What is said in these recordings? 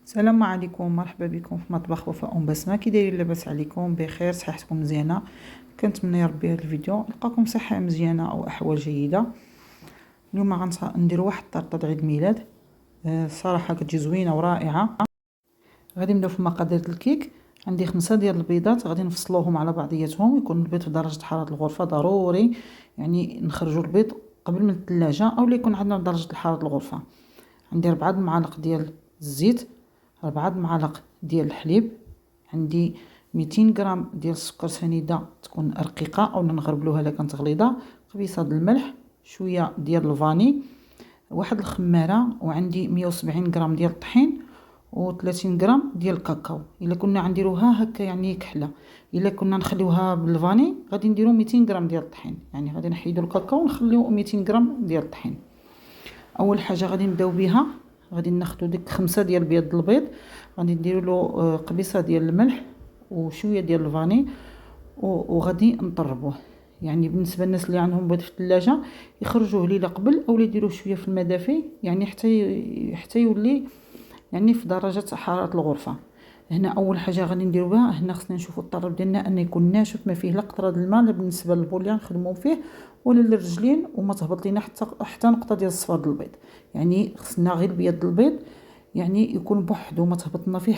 السلام عليكم، مرحبا بكم في مطبخ وفاء بسمه. كي دايرين؟ لاباس عليكم؟ بخير؟ صحتكم مزيانه؟ كنتمنى يا ربي هذا الفيديو نلقاكم صحه مزيانه او احوال جيده. اليوم غنديروا واحد الطرطه عيد ميلاد. صراحه كتجي زوينه ورائعه. غادي نبداو في مقادير الكيك. عندي 5 ديال البيضات، غادي نفصلوهم على بعضياتهم. يكون البيض في درجه حراره الغرفه ضروري، يعني نخرجوا البيض قبل من الثلاجه او يكون عندنا درجه حراره الغرفه. عندي 4 معالق ديال الزيت، 4 معالق ديال الحليب، عندي 200 غرام ديال السكر سنيده تكون رقيقه او نغربلوها الا كانت غليظه، قبيصه د الملح، شويه ديال الفاني، واحد الخماره، وعندي 170 غرام ديال الطحين و30 غرام ديال الكاكاو. الا كنا نديروها هكا يعني كحله، الا كنا نخليوها بالفاني غادي نديرو 200 غرام ديال الطحين، يعني غادي نحيدو الكاكاو ونخليو 200 غرام ديال الطحين. اول حاجه غادي نبداو بها، غادي ناخذ ديك 5 ديال بيض البيض، غادي نديروا له قبيصه ديال الملح وشويه ديال الفاني وغادي نطربوه. يعني بالنسبه للناس اللي عندهم بيض في الثلاجه يخرجوه ليله قبل او يديروه شويه في الماء دافي، يعني حتى يولي يعني في درجه حراره الغرفه. هنا اول حاجه غادي نديرو بها، هنا خصنا نشوفوا الطرب ديالنا ان يكون ناشف، ما فيه لا قطره د الماء، لا بالنسبه للبوليان نخدموا فيه ولا للرجلين، وما تهبط لينا حتى نقطه ديال الصفار د البيض. يعني خصنا غير البيض البيض يعني يكون بوحدو، ما تهبط فيه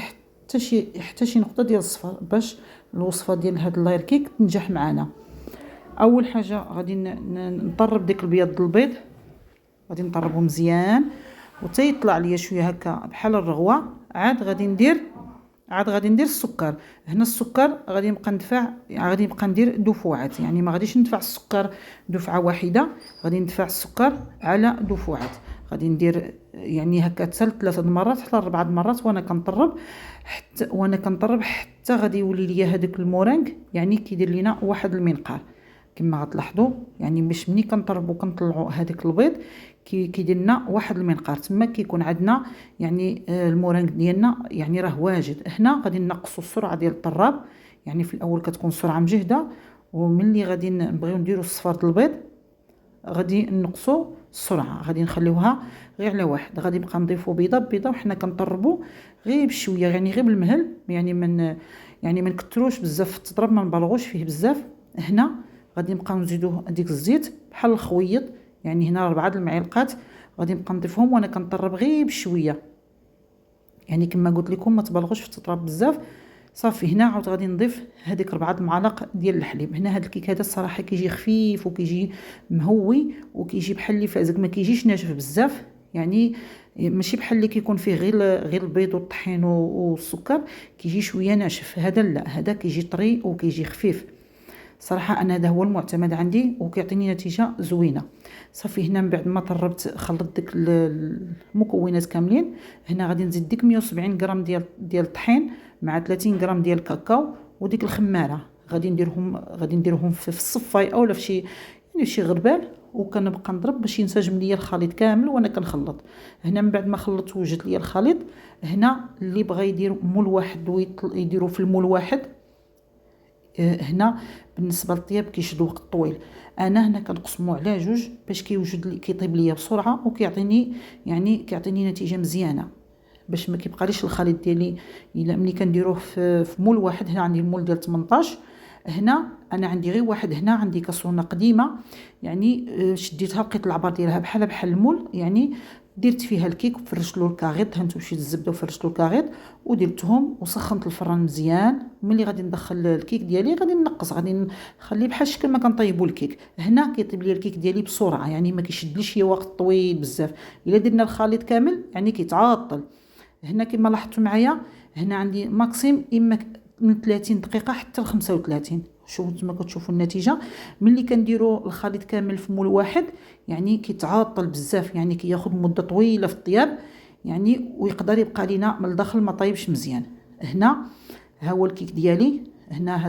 حتى شي نقطه ديال الصفار، باش الوصفه ديال هاد اللاير كيك تنجح معنا. اول حاجه غادي نطرب ديك البيض البيض، غادي نطربو مزيان وحتى يطلع ليا شويه هكا بحال الرغوه. عاد غادي ندير السكر. هنا السكر غادي نبقى ندير دفعات، يعني ما غاديش ندفع السكر دفعه واحده، غادي ندفع السكر على دفعات. غادي ندير يعني هكا حتى 3 مرات حتى 4 مرات وانا كنطرب حتى غادي يولي ليا هذاك المورانغ، يعني كيدير لينا واحد المنقار كما غتلاحظوا. يعني باش ملي كنطربوا كنطلعوا هذاك البيض كيدير لنا واحد المنقار، تما كيكون عندنا يعني المورانغ ديالنا يعني راه واجد. هنا غادي نقصوا السرعه ديال الطراب، يعني في الاول كتكون السرعه مجهده، وملي غادي نبغيو نديروا الصفار د البيض غادي نقصوا السرعه، غادي نخليوها غير على واحد. غادي نبقى نضيفوا بيضه بيضه وحنا كنطربوا غير بشويه، يعني غير بالمهل، يعني ما نكثروش بزاف في التطرب، ما نبالغوش فيه بزاف. هنا غادي نبقى نزيدوه ديك الزيت بحال الخويط، يعني هنا 4 المعالق غادي نبقى نضيفهم وانا كنطرب غير بشويه، يعني كما قلت لكم ما تبالغوش في التطراب بزاف. صافي هنا عاود غادي نضيف هذيك 4 المعالق ديال الحليب. هنا هذا الكيك هذا الصراحه كيجي خفيف وكيجي مهوي وكيجي بحال اللي فازك، ما كيجيش ناشف بزاف، يعني ماشي بحال اللي كيكون فيه غير البيض والطحين والسكر، كيجي شويه ناشف. هذا لا، هذا كيجي طري وكيجي خفيف. صراحه انا هذا هو المعتمد عندي وكيعطيني نتيجه زوينه. صافي هنا من بعد ما خلطت ديك المكونات كاملين، هنا غادي نزيد ديك 170 غرام ديال الطحين مع 30 غرام ديال الكاكاو وديك الخماره. غادي نديرهم في الصفاي اولا في شي غربال، وكنبقى نضرب باش ينسجم ليا الخليط كامل وانا كنخلط. هنا من بعد ما خلطت وجد ليا الخليط، هنا اللي بغى يدير مول واحد يديروا في المول واحد. هنا بالنسبه للطياب كيشد وقت طويل، انا هنا كنقسمو على جوج باش كيطيب ليا بسرعه وكيعطيني نتيجه مزيانه، باش ما كيبقاليش الخليط ديالي الا ملي كنديروه في مول واحد. هنا عندي المول ديال 18، هنا انا عندي غير واحد. هنا عندي كاسرونه قديمه، يعني شديتها لقيت العبار ديالها بحال المول، يعني درت فيها الكيك وفرشت له الكاغيط، هانتو شي الزبده وفرشت له الكاغيط ودرتهم وسخنت الفران مزيان. ملي غادي ندخل الكيك ديالي غادي نقص، غادي نخليه بحال الشكل ما كنطيبوا الكيك. هنا كيطيب لي الكيك ديالي بسرعه، يعني ما كيشدليش وقت طويل بزاف. الا درنا الخليط كامل يعني كيتعطل. هنا كما لاحظتوا معايا، هنا عندي ماكسيم اما من 30 دقيقه حتى ل 35. شوفوا نتوما كتشوفوا النتيجه. ملي كنديروا الخليط كامل في مول واحد يعني كيتعطل بزاف، يعني كياخذ مده طويله في الطياب، يعني ويقدر يبقى لينا من الداخل ما طايبش مزيان. هنا ها هو الكيك ديالي. هنا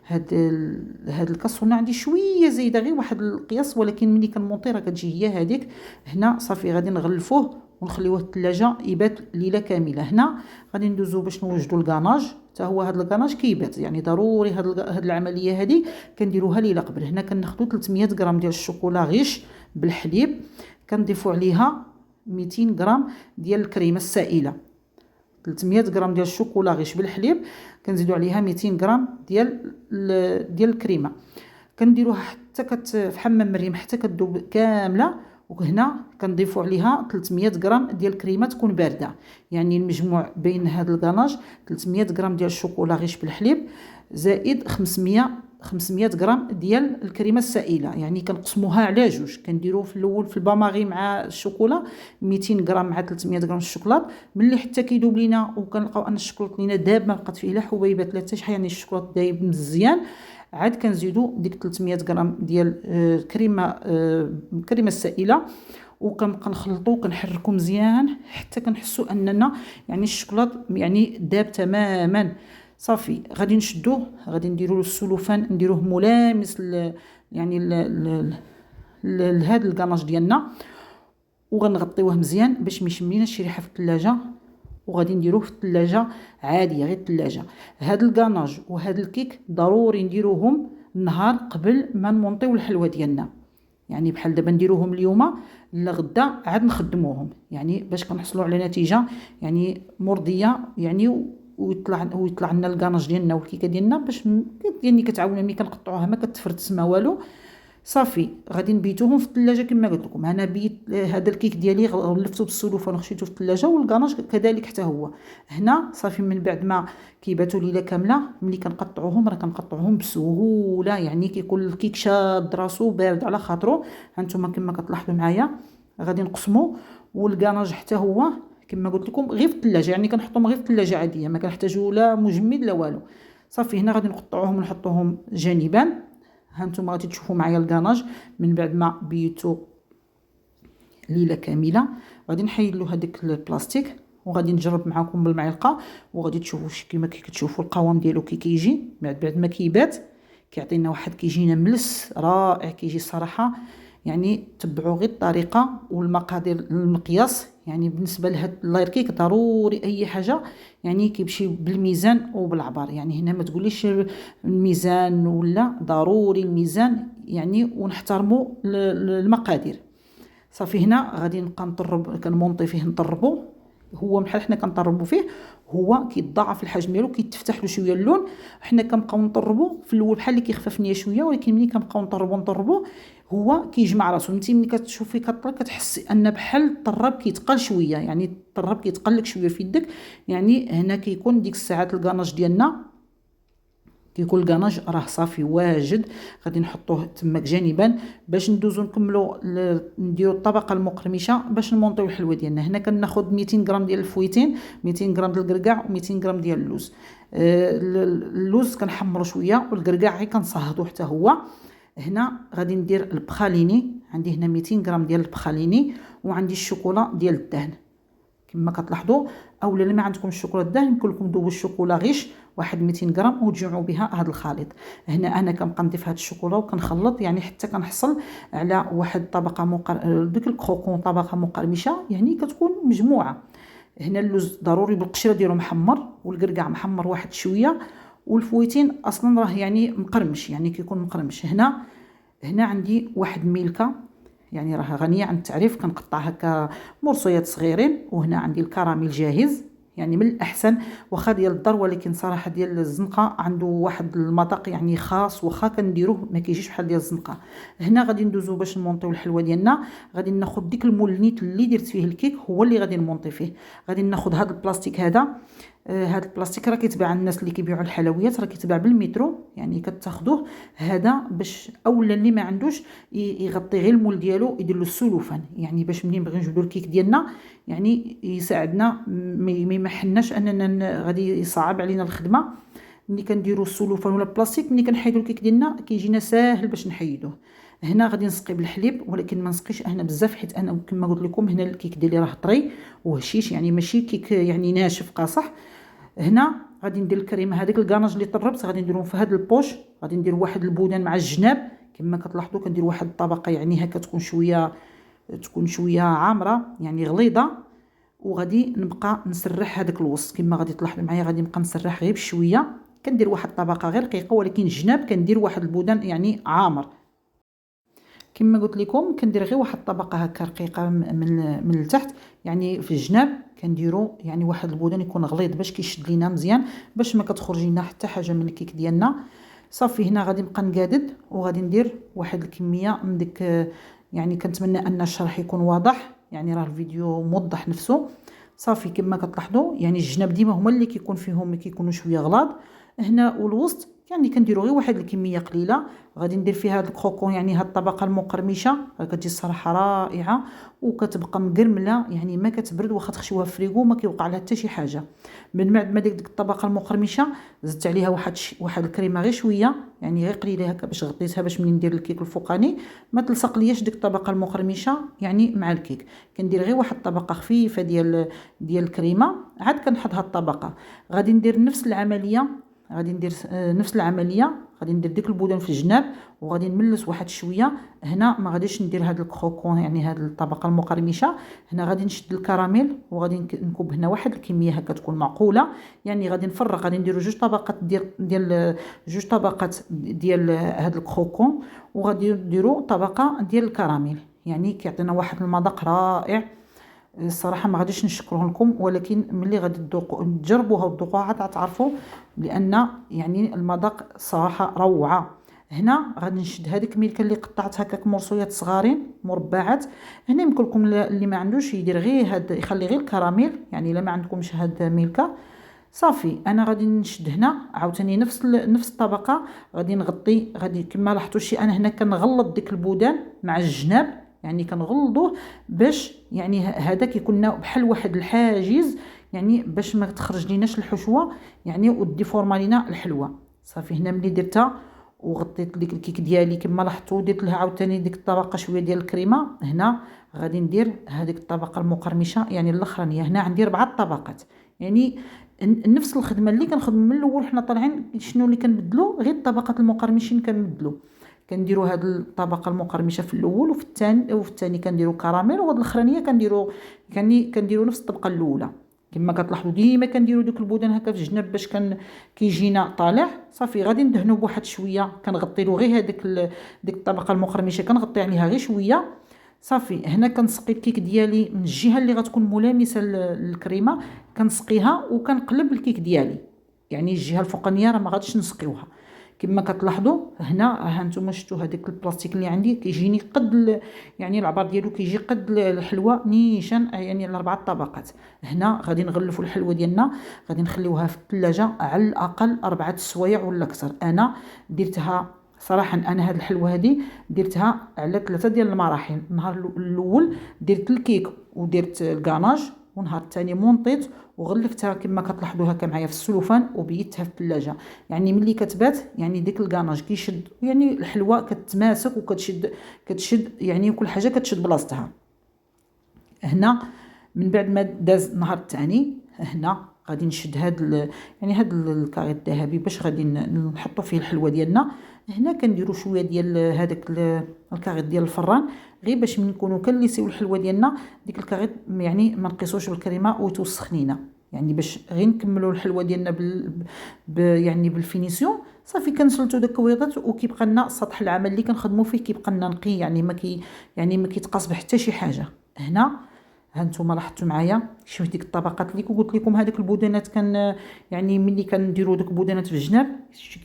هاد الكاسرونه عندي شويه زايده غير واحد القياس، ولكن ملي كنمونطي راه كتجي هي هذيك. هنا صافي غادي نغلفوه ونخليوه الثلاجه يبات ليله كامله. هنا غادي ندوزو باش نوجدوا الكاناج، حتى هو هذا الكاناج كيبات، يعني ضروري هاد العمليه هذه كنديروها ليله قبل. هنا كناخذوا 300 غرام ديال الشوكولا غيش بالحليب، كنضيفوا عليها 200 غرام ديال الكريمه السائله، 300 غرام ديال الشوكولا غيش بالحليب، كنزيدوا عليها 200 غرام ديال الكريمه، كنديروها حتى في حمام مريم حتى كتذوب كامله. وهنا كنضيفوا عليها 300 غرام ديال الكريمه تكون بارده، يعني المجموع بين هذا الكاناج 300 غرام ديال الشوكولا غيش بالحليب زائد 500 غرام ديال الكريمه السائله، يعني كنقسموها على جوج. كنديروا في الاول في الباماغي مع الشوكولا 200 غرام مع 300 غرام الشوكولاط، ملي حتى كيذوب لينا وكنلقاو ان الشوكولاط لينا داب ما بقات فيه لا حبيبات لا حتى شي حاجه، يعني الشوكولاط دايب مزيان، عاد كنزيدوا ديك 300 غرام ديال الكريمه السائله، وكنبقى نخلطو وكنحركو مزيان حتى كنحسوا اننا يعني الشوكولاط يعني داب تماما. صافي غادي نشدوه، غادي نديروا له السلوفان نديروه ملامس يعني لهذا الكاناج ديالنا، وغنغطيوه مزيان باش ما يشميناش شي ريحه في الثلاجه، وغادي نديروه في الثلاجه عاديه غير الثلاجه. هذا الكاناج وهذا الكيك ضروري نديروهم النهار قبل ما نمونطيو الحلوه ديالنا، يعني بحال دابا نديروهم اليوم لغدا عاد نخدموهم، يعني باش كنحصلوا على نتيجه يعني مرضيه، يعني ويطلع لنا الكاناج ديالنا والكيكه ديالنا باش يعني كتعاونوا ملي كنقطعوها ما كتفرتس ما والو. صافي غادي نبيتوهم في الثلاجه كما قلت لكم. انا بيت هذا الكيك ديالي غلفتو بالسلوفان وخشيتو في الثلاجه، والكاناج كذلك حتى هو. هنا صافي من بعد ما كيباتوا ليله كامله ملي كنقطعوهم راه كنقطعوهم بسهوله، يعني كيكون الكيك شاد راسو بارد على خاطرو. هانتوما كما كتلاحظوا معايا غادي نقسمو، والكاناج حتى هو كما قلت لكم غير في الثلاجه، يعني كنحطهم غير في الثلاجه عاديه ما كنحتاجوا لا مجمد لا والو. صافي هنا غادي نقطعوهم ونحطوهم جانبا. هانتوما غادي تشوفوا معايا الكاناج من بعد ما بيتو ليله كامله. غادي نحيد له هذاك البلاستيك وغادي نجرب معكم بالمعلقه، وغادي تشوفوا كما كتشوفوا القوام ديالو كيجي بعد ما كيبات كيعطينا واحد كيجينا ملس رائع كيجي الصراحه. يعني تبعوا غير الطريقه والمقادير المقياس، يعني بالنسبه لهاد اللاير كيك ضروري اي حاجه يعني كيمشي بالميزان وبالعبار، يعني هنا ما تقوليش الميزان ولا ضروري الميزان يعني، ونحترموا المقادير. صافي هنا غادي نبقى نطرب كنمونطي فيه نطربو، هو بحال حنا كنطربوا فيه هو كيتضاعف الحجم ديالو كيتفتح له شويه اللون. حنا كنبقاو نطربوا في الاول بحال اللي كيخفف نيا شويه، ولكن ملي كنبقاو نطربوا هو كيجمع راسو. انت ملي كتشوفي كطرب كتحسي ان بحال الطراب كيتقل شويه، يعني الطراب كيتقل لك شويه في يدك، يعني هنا كيكون ديك الساعات الكاناج ديالنا كيكون الكاناج راه صافي واجد. غادي نحطوه تماك جانبا باش ندوزو نكملوا نديروا الطبقه المقرمشه باش نمونطيو الحلوه ديالنا. هنا كناخذ 200 غرام ديال الفويتين، 200 غرام ديال الكركاع، و200 غرام ديال اللوز. اللوز كنحمرو شويه والكركاع غير كنصهدو حتى هو. هنا غادي ندير البخاليني، عندي هنا 200 غرام ديال البخاليني، وعندي الشوكولا ديال الدهن كما كتلاحظوا. اولا اللي ما عندكم الشوكولا الدهن يمكن لكم ذوبوا الشوكولا غيش واحد 200 غرام وتجمعوا بها هذا الخليط. هنا انا كنبقى نضيف هذا الشوكولا وكنخلط، يعني حتى كنحصل على واحد طبقه ديك الكروكون طبقه مقرمشه، يعني كتكون مجموعه. هنا اللوز ضروري بالقشره ديالو محمر، والكركاع محمر واحد شويه، والفويتين اصلا راه يعني مقرمش، يعني كيكون مقرمش. هنا عندي واحد ميلكه يعني راه غنيه عن التعريف، كنقطع هكا مرصيات صغيرين. وهنا عندي الكراميل جاهز، يعني من الاحسن واخا ديال الدار، ولكن صراحه ديال الزنقه عنده واحد المذاق يعني خاص، واخا كنديروه ما كيجيش بحال ديال الزنقه. هنا غادي ندوزو باش نمونطيو الحلوه ديالنا. غادي ناخذ ديك المولنيت اللي درت فيه الكيك هو اللي غادي نمونطي فيه. غادي ناخذ هذا البلاستيك هذا البلاستيك راه كيتباع الناس اللي كيبيعوا الحلويات راه كيتباع بالمترو، يعني كتاخذوه هذا باش اولا اللي ما عندوش يغطي غير المول ديالو يدير له السلوفان، يعني باش منين بغينا نجبدوا الكيك ديالنا يعني يساعدنا ما يمحناش اننا غادي يصعب علينا الخدمه. ملي كنديروا السلوفان ولا البلاستيك ملي كنحيدوا الكيك ديالنا كيجينا ساهل باش نحيدوه. هنا غادي نسقي بالحليب، ولكن ما نسقيش هنا بزاف حيت انا كما قلت لكم هنا الكيك ديالي راه طري وهشيش، يعني ماشي كيك يعني ناشف قاصح. هنا غادي ندير الكريمه هذيك الكاناج اللي طربت غادي نديرهم في هذا البوش. غادي ندير واحد البودان مع الجناب كما كتلاحظوا، كندير واحد الطبقه يعني هكا تكون شويه عامره يعني غليظه، وغادي نبقى نسرح هذاك الوسط كما غادي تلاحظوا معايا. غادي نبقى نسرح غير بشويه، كندير واحد الطبقه غير رقيقه، ولكن الجناب كندير واحد البودان يعني عامر. كما قلت لكم كندير غير واحد الطبقه هكا رقيقه من التحت، يعني في الجناب كنديروا يعني واحد البودان يكون غليظ باش كيشد لينا مزيان، باش ما كتخرج لنا حتى حاجه من الكيك ديالنا. صافي هنا غادي نبقى نقادد وغادي ندير واحد الكميه من ديك، يعني كنتمنى ان الشرح يكون واضح، يعني راه الفيديو موضح نفسه. صافي كما كتلاحظوا يعني الجناب ديما هما اللي كيكون فيهم كيكونوا شويه غلاظ، هنا والوسط يعني كنديروا غير واحد الكميه قليله. غادي ندير فيها هذا الكروكون، يعني هاد الطبقه المقرمشه كتجي الصراحه رائعه وكتبقى مقرمله، يعني ما كتبرد واخا تخشيوها في فريغو ما كيوقع لها حتى شي حاجه. من بعد ما ديك الطبقه المقرمشه زدت عليها واحد الكريمه غير شويه، يعني غير قليله هكا باش غطيتها، باش ملي ندير الكيك الفوقاني ما تلصق لياش ديك الطبقه المقرمشه يعني مع الكيك. كندير غير واحد الطبقه خفيفه ديال الكريمه، عاد كنحط هاد الطبقه. غادي ندير نفس العمليه، غادي ندير ديك البودان في الجناب وغادي نملس واحد شويه. هنا ما غاديش ندير هذا الكروكون يعني هذه الطبقه المقرمشه، هنا غادي نشد الكراميل وغادي نكب هنا واحد الكميه هكا تكون معقوله، يعني غادي نفرغ، غادي نديروا جوج طبقات ديال هذا الكروكون وغادي نديروا طبقه ديال الكراميل، يعني كيعطينا واحد المذاق رائع. الصراحه ما غاديش نشكره لكم، ولكن ملي غادي تجربوها وتذوقوها عاد تعرفوا، لان يعني المذاق صراحه روعه. هنا غادي نشد هذيك ميلكه اللي قطعت هكاك مرصويات صغارين مربعات. هنا يمكن لكم اللي ما عندوش يدير غير هاد، يخلي غير الكراميل، يعني الا ما عندكمش هاد ميلكه. صافي انا غادي نشد هنا عاوتاني نفس الطبقه، غادي نغطي، غادي كما لاحظتوا شي انا هنا كنغلط ديك البودان مع الجناب، يعني كنغلظوه باش يعني هذا كيكون بحال واحد الحاجز، يعني باش ما تخرج ليناش الحشوه يعني وديفورما لينا الحلوه. صافي هنا ملي درتها وغطيت ديك الكيك ديالي كما لاحظتوا، درت لها عاوتاني ديك الطبقه شويه ديال الكريمه. هنا غادي ندير هذيك الطبقه المقرمشه يعني الاخرانيه، هنا عندي 4 طبقات، يعني نفس الخدمه اللي كنخدموا من الاول حنا طالعين. شنو اللي كنبدلوا؟ غير الطبقات المقرمشين كنبدلوا، كنديروا هذه الطبقه المقرمشه في الاول وفي الثاني كنديروا كراميل، وهاد الاخرانيه كنديروا نفس الطبقه الاولى. كما كتلاحظوا ديما كنديروا دوك البودان هكا في الجناب باش كيجينا طالع. صافي غادي ندهنوا بواحد شويه، كنغطي له غير ديك الطبقه المقرمشه كنغطي عليها غير شويه. صافي هنا كنسقي الكيك ديالي من الجهه اللي غتكون ملامسه للكريمه، كنسقيها وكنقلب الكيك ديالي، يعني الجهه الفوقانيه راه ما غاديش نسقيوها. كما كتلاحظوا هنا ها نتوما شفتوا هذاك البلاستيك اللي عندي كيجيني قد يعني العبار ديالو كيجي قد الحلوه نيشان، يعني 4 طبقات. هنا غادي نغلفوا الحلوه ديالنا، غادي نخليوها في الثلاجه على الاقل 4 سوايع ولا اكثر. انا درتها صراحه، انا هاد الحلوه هذه درتها على 3 ديال المراحل. النهار الاول درت الكيك ودرت الكاناج، ونهار الثاني مونطيت وغلفتها كما كتلاحظوا هكا معايا في السلوفان وبيتها في الثلاجه. يعني ملي كتبات يعني ديك الكاناج كيشد، يعني الحلوه كتماسك كتشد يعني كل حاجه كتشد بلاصتها. هنا من بعد ما داز النهار الثاني، هنا غادي نشد يعني هاد الكاري الذهبي باش غادي نحطوا فيه الحلوه ديالنا. هنا كنديروا شويه ديال هذاك الكاري ديال الفران، غير باش من نكونوا كنليسيو الحلوه ديالنا ديك الكاري، يعني ما نقيسوش بالكريمه وتوسخ لينا، يعني باش غير نكملوا الحلوه ديالنا يعني بالفينيسيون. صافي كنسلتو داك الكويضات وكيبقى لنا سطح العمل اللي كنخدموا فيه كيبقى لنا نقي، يعني ما كيتقاس بحتى شي حاجه. هنا هانتوما لاحظتوا معايا شوف ديك الطبقات اللي قلت لكم، هذوك البودانات يعني ملي كنديروا دوك البودانات في الجناب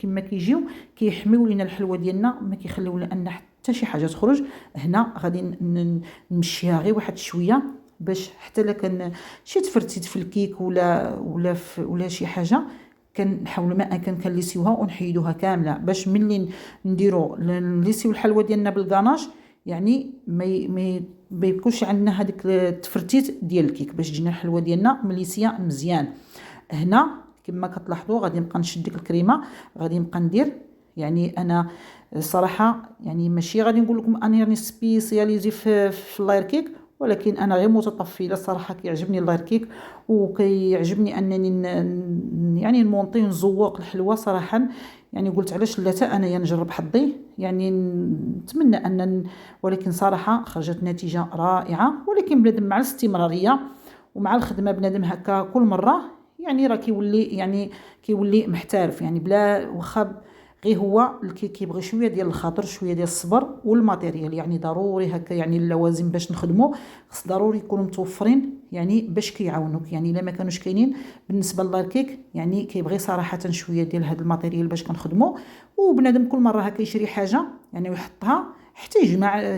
كما كيجيو كيحميو لينا الحلوه ديالنا، ما كيخليو لنا حتى شي حاجه تخرج. هنا غادي نمشيها غير واحد شويه باش حتى لا كان شي تفرتيت في الكيك ولا شي حاجه، كنحاولوا ما امكن كنليسيوها ونحيدوها كامله، باش ملي نليسيو الحلوه ديالنا بالكاناج يعني ما يكونش عندنا هذيك التفرتيت ديال الكيك، باش تجينا الحلوه ديالنا مليسيه مزيان. هنا كما كتلاحظوا غادي نبقى نشد ديك الكريمه، غادي نبقى ندير، يعني انا صراحه يعني ماشي غادي نقول لكم اني راني سبيسياليزي في اللاير كيك، ولكن انا غير متطفله الصراحه. كيعجبني اللاير كيك وكيعجبني انني يعني نمونطي ونزوق الحلوه صراحه. يعني قلت علاش لا حتى انايا نجرب حظي، يعني نتمنى ان ولكن صراحه خرجت نتيجه رائعه. ولكن بنادم مع الاستمراريه ومع الخدمه بنادم هكا كل مره يعني راه كيولي محترف، يعني بلا واخا غير هو الكيك كيبغي شويه ديال الخاطر، شويه ديال الصبر والماتيريال. يعني ضروري هكا، يعني اللوازم باش نخدمو خص ضروري يكونوا متوفرين، يعني باش كيعاونوك. يعني الا ما كانوش كاينين بالنسبه للكيك يعني كيبغي صراحه شويه ديال هذا الماتيريال باش كنخدمو. وبنادم كل مره هكا يشري حاجه يعني ويحطها حتى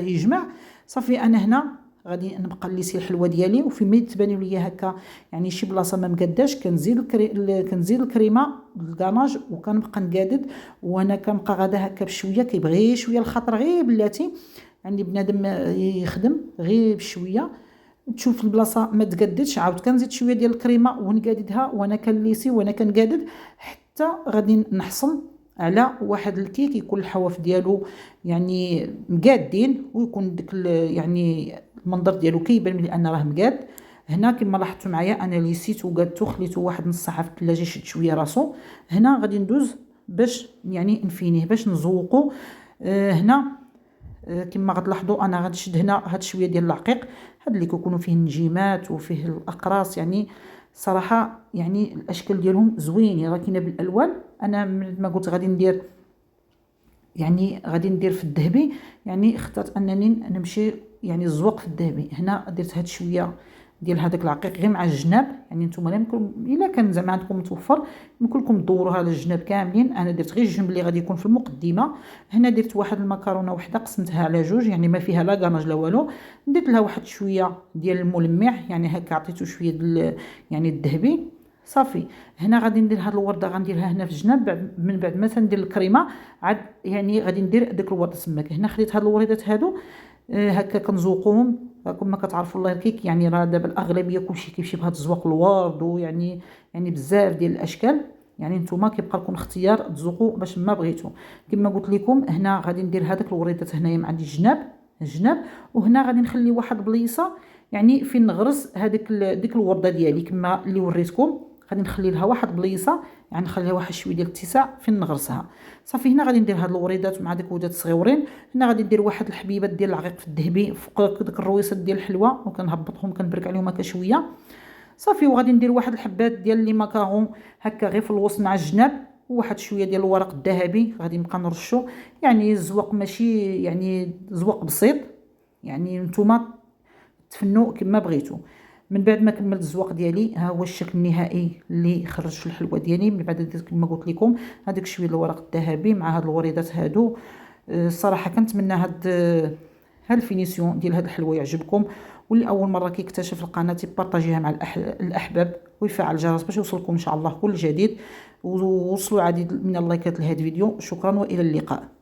يجمع صافي. انا هنا غادي نبقى نليسي الحلوه ديالي، وفي ملي تبان ليا هكا يعني شي بلاصه ما مقاداش كنزيد الكريمه الكاناج وكنبقى نقادد. وانا كنبقى غادا هكا بشويه، كيبغي شويه الخاطر غير بلاتي. يعني بنادم يخدم غير بشويه، تشوف البلاصه ما تقادتش عاود كنزيد شويه ديال الكريمه ونقاددها وانا كنليسي وانا كنقادد حتى غادي نحصل على واحد الكيك يكون الحواف ديالو يعني مقادين، ويكون ديك يعني المنظر ديالو كيبان ملي انا راه مقاد. هنا كما لاحظتوا معايا انا ليسيت وقادتو خليته واحد نص ساعه في الثلاجه يشد شويه راسو. هنا غادي ندوز باش يعني نفينيه باش نزوقو. هنا كما غتلاحظوا انا غنشد هنا هاد شويه ديال العقيق، هاد اللي كيكونوا فيه النجيمات وفيه الاقراص. يعني صراحه يعني الاشكال ديالهم زوينين، راه كاينه بالالوان. انا ما قلت غادي ندير يعني غادي ندير في الذهبي، يعني اخترت انني نمشي يعني الزوق في الذهبي. هنا درت هاد شويه ديال هذاك العقيق غير مع الجناب. يعني نتوما الا كان زعما عندكم متوفر يمكن لكم تدوروها على الجناب كاملين. انا درت غير الجنب اللي غادي يكون في المقدمه. هنا درت واحد المكرونه وحده قسمتها على جوج، يعني ما فيها لا كاناج لا والو. درت لها واحد شويه ديال الملمع، يعني هكا عطيتو شويه يعني الذهبي صافي. هنا غادي ندير هاد الورده غنديرها هنا في الجناب. من بعد ما تندير الكريمه عاد يعني غادي ندير ديك الورده تماك. هنا خديت هاد الوريدات هادو هكا كنزوقوهم. راكم ما كتعرفوا الله الكيك يعني راه دابا الاغلبيه كلشي كيمشي بهذا الزواق الورد، ويعني بزاف ديال الاشكال. يعني نتوما كيبقى لكم اختيار تزوقوا باش ما بغيتو. كما قلت لكم هنا غادي ندير هذاك الوريدات هنايا مع الجناب. وهنا غادي نخلي واحد بليصه يعني فين نغرس هذيك ديك الورده ديالي كما اللي وريتكم. غادي نخلي لها واحد بليصه، يعني نخليها واحد شويه ديال الاتساع فين نغرسها صافي. هنا غادي ندير هاد الوريدات مع ديك الودات الصغيورين. هنا غادي ندير واحد الحبيبات ديال العقيق في الذهبي فوق ديك الرويصات ديال الحلوه، وكنهبطهم كنبرك عليهم هكا شويه صافي. وغادي ندير واحد الحبات ديال لي ماكارون هكا غير في الوسط مع الجناب، وواحد شويه ديال الورق الذهبي غادي نبقى نرشو. يعني الزواق ماشي يعني زواق بسيط، يعني نتوما تفنوا كما بغيتو. من بعد ما كملت الزواق ديالي ها هو الشكل النهائي اللي خرج في الحلوه ديالي. من بعد درت كما قلت لكم هذاك شويه الورق الذهبي مع هاد الوريدات هادو. الصراحه كنتمنى هاد الفينيسيون ديال هاد الحلوه يعجبكم. واللي اول مره كيكتشف القناه يبارطاجيها مع الاحباب ويفعل الجرس باش يوصلكم ان شاء الله كل جديد، ووصلوا عديد من اللايكات لهذا الفيديو. شكرا والى اللقاء.